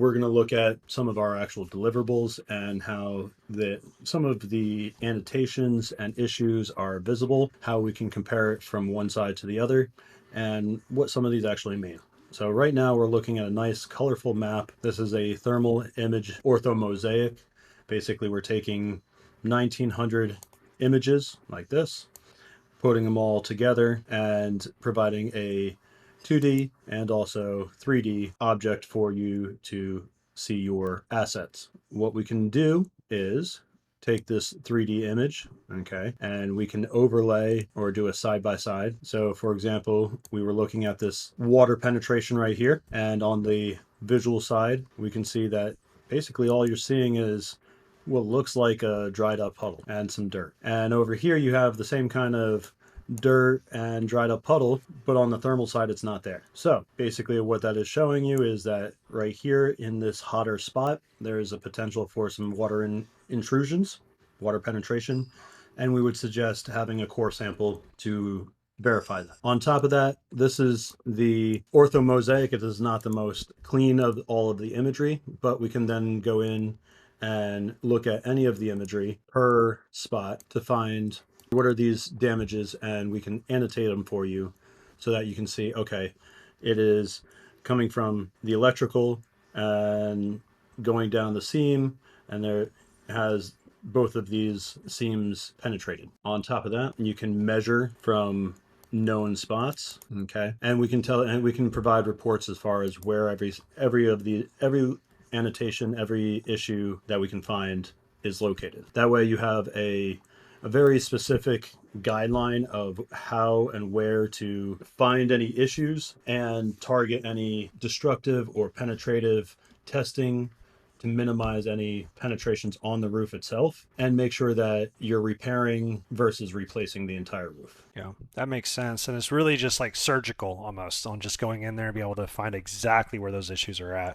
we're going to look at some of our actual deliverables and how some of the annotations and issues are visible, how we can compare it from one side to the other, and what some of these actually mean. So right now we're looking at a nice colorful map. This is a thermal image ortho-mosaic. Basically, we're taking 1900 images like this, putting them all together and providing a 2D and also 3D object for you to see your assets. What we can do is take this 3D image, okay, and we can overlay or do a side by side. So for example, we were looking at this water penetration right here, and on the visual side, we can see that basically all you're seeing is what looks like a dried up puddle and some dirt. And over here you have the same kind of dirt and dried up puddle, but on the thermal side it's not there. So basically what that is showing you is that right here in this hotter spot there is a potential for some water intrusions, water penetration, and we would suggest having a core sample to verify that. On top of that, this is the ortho-mosaic. It is not the most clean of all of the imagery, but we can then go in and look at any of the imagery per spot to find what are these damages, and we can annotate them for you so that you can see, okay, it is coming from the electrical and going down the seam, and there has both of these seams penetrated. On top of that, you can measure from known spots, okay, and we can provide reports as far as where every annotation, every issue that we can find is located. That way you have a very specific guideline of how and where to find any issues and target any destructive or penetrative testing to minimize any penetrations on the roof itself and make sure that you're repairing versus replacing the entire roof. Yeah, that makes sense. And it's really just like surgical almost on just going in there and be able to find exactly where those issues are at.